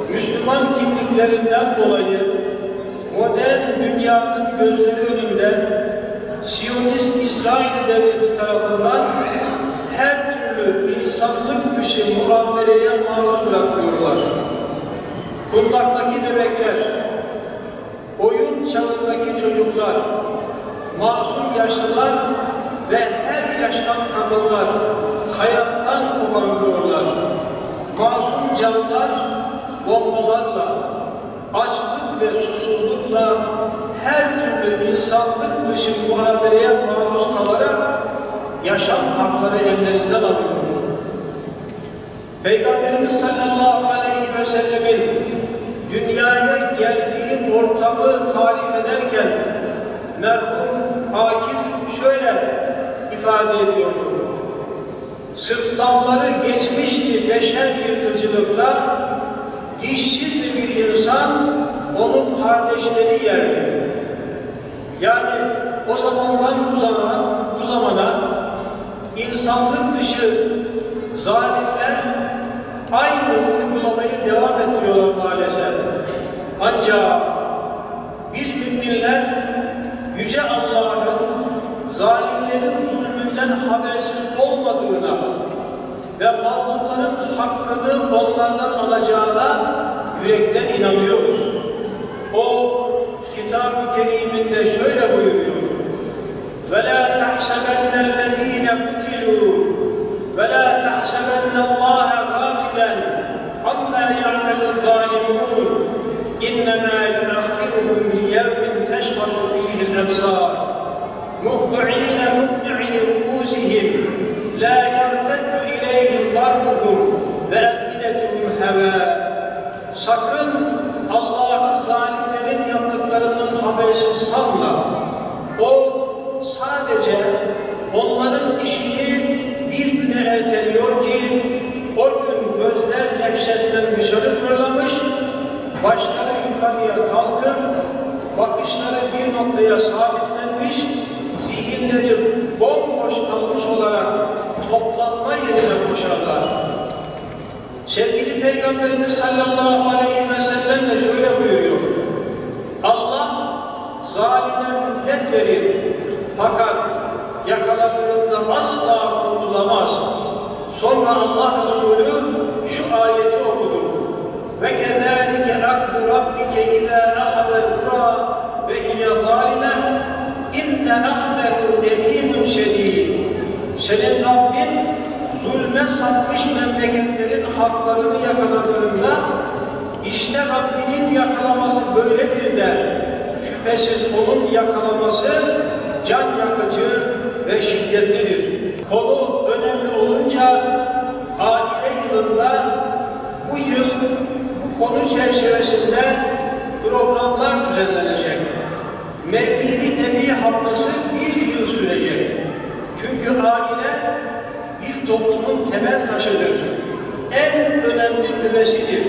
Müslüman kimliklerinden dolayı modern dünyanın gözleri önünde Siyonist İsrail Devleti tarafından her türlü insanlık dışı muameleye maruz bırakılıyorlar. Kundaktaki bebekler, oyun çağındaki çocuklar, masum yaşlılar ve her yaştan kadınlar hayattan koparılıyorlar. Masum canlar bombalarla, açlık ve susuzlukla her türlü insanlık dışı muameleye maruz kalarak yaşam hakları ellerinden alınıyor. Peygamberimiz sallallahu aleyhi ve sellemin dünyaya geldiği ortamı tarif ederken merhum Akif şöyle ifade ediyordu. Sırtlanları geçmişti beşer yırtıcılıkta, dişsiz bir insan onun kardeşleri yerdi. Yani o zamandan bu zamana insanlık dışı zalimler aynı uygulamayı devam ediyorlar maalesef. Ancak biz müminler Yüce Allah'ın zalimlerin zulmünden habersiz olmadığına ve mazlumların hakkını onlardan alacağına yürekten inanıyoruz. O Kitab-ı Kerim'inde şöyle buyuruyor. وَلَا تَحْسَبَنَّ الَّذ۪ينَ قُتِلُوا وَلَا تَحْسَبَنَّ اللّٰهَ غَافِلًا عَمَّا يَعْمَلُ الظَّالِمُونَ اِنَّمَا يُؤَخِّرُهُمْ لِيَوْمٍ تَشْخَصُ ف۪يهِ الْأَبْصَارُ مُهْطِعِينَ مُقْنِعِي رُءُوسِهِمْ لَا يَرْتَدُّ إِلَيْهِمْ طَرْفُهُمْ وَأَفْئِدَتُهُمْ هَوَاءٌ. Sakın Allah'ı zalimlerin yaptıklarının habersiz sanma. O sadece onların işini bir güne erteliyor ki o gün gözler dehşetten dışarı fırlamış, başları yukarıya kalkıp bakışları bir noktaya sabitlenmiş, zihinleri bomboş kalmış olarak toplanma yerine koşarlar. Sevgili Peygamberimiz sallallahu aleyhi ve sellem de şöyle buyuruyor. Allah zalime mühlet verir fakat yakaladığında asla kurtulamaz. Sonra Allah Resulü şu ayeti okudu. Ve kezâlike akdu rabbike izâ ahadel kurâ ve hiye zâlime inne ahdehu elîmun şedîd. Senin Rabbin zulme sapmış memleketlerin haklarını yakaladığında işte Rabbinin yakalaması böyledir der. Şüphesiz onun yakalaması can yakıcı ve şiddetlidir. Konu önemli olunca aile yılında bu yıl bu konu çerçevesinde programlar düzenlenecek. Mevlid-i Nebi haftası bir yıl sürecek. Çünkü aile bir toplumun temel taşıdır. En önemli nüvesidir.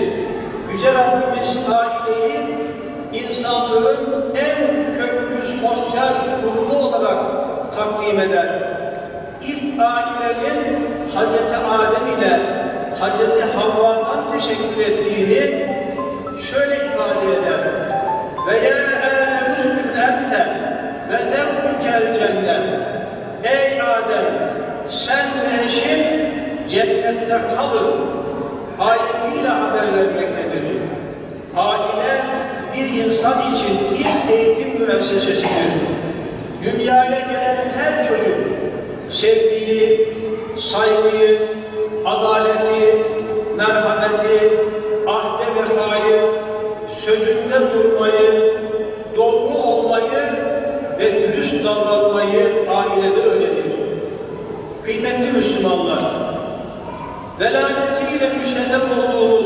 Yüce Rabbimiz aileyi insanlığın en köklü sosyal kurumu olarak takdim eder. İlk ailelerin Hazreti Adem ile Hazreti Havva'dan teşekkür ettiğini şöyle ifade eder. Ve ya Adem uskun ente ve zevkukel cennet. Ey Adem, sen ve eşin cennette kalın ayetiyle haber vermektedir. Aile bir insan için ilk eğitim müessesesidir. Dünyaya gelen her çocuk sevgiyi, saygıyı, adaleti, merhameti, ahde vefayı, sözünde durmayı, doğru olmayı ve dürüst davranmayı ailede öğrenir. Kıymetli Müslümanlar, velayetiyle müşerref olduğumuz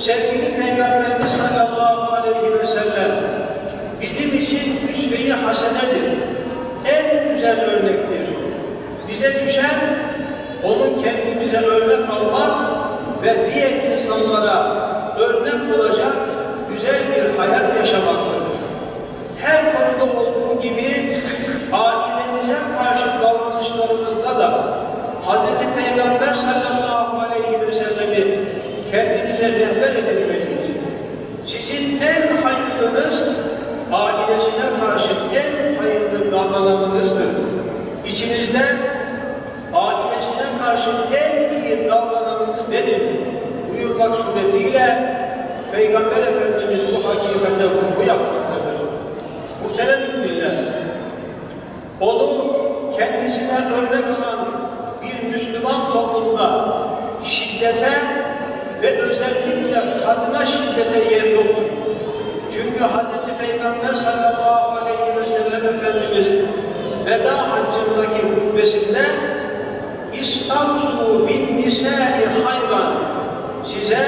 sevgili Peygamberimiz sallallahu aleyhi ve sellem bizim için üsve-i hasenedir. En güzel örnektir. Bize düşen onu kendimize örnek almak ve diğer insanlara örnek olacak güzel bir hayat yaşamaktır. Her konuda olduğu gibi ailemize karşı davranışlarımızda da Hz. Peygamber sallallahu aleyhi ve sellemi kendimize rehber edinmeliyiz. Sizin en hayırlınız ailesine karşı en hayırlı davrananınızdır. İçinizde ailesine karşı en iyi davrananınız benim buyurmak suretiyle Peygamber Efendimiz bu hakikate vurgu yapmaktadır. Muhterem müminler, onu kendisine örnek alan bir Müslüman toplumda şiddete ve özellikle kadına şiddete yer yoktur. Çünkü Hz. Peygamber sallallahu aleyhi ve sellem Efendimiz veda haccındaki hutbesinde İstavsu bin nisâi hayran, size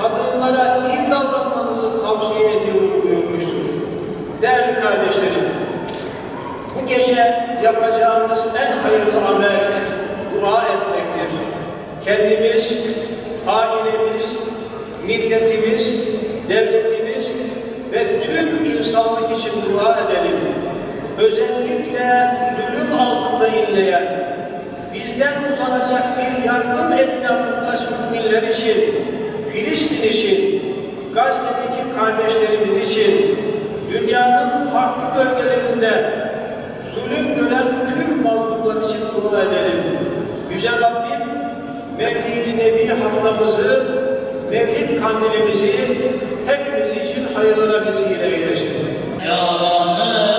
kadınlara iyi davranmanızı tavsiye ediyorum buyurmuştur. Değerli kardeşlerim, bu gece yapacağımız en hayırlı amel dua etmektir. Kendimiz, ailemiz, milletimiz, devletimiz ve tüm insanlık için dua edelim. Özellikle zulüm altında inleyen, bizden uzanacak bir yardım eline muhtaç müminler için, Filistin için, Gazze'deki kardeşlerimiz için, dünyanın farklı bölgelerinde zulüm gören tüm mazlumlar için dua edelim. Yüce Rabbim, Mevlid-i Nebi haftamızı, Mevlid kandilimizi hepimiz için hayırlara vesile eylesin. Muhammed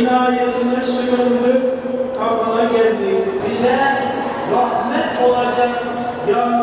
inayetine sığındık, kapına geldik. Bize rahmet olacak, ya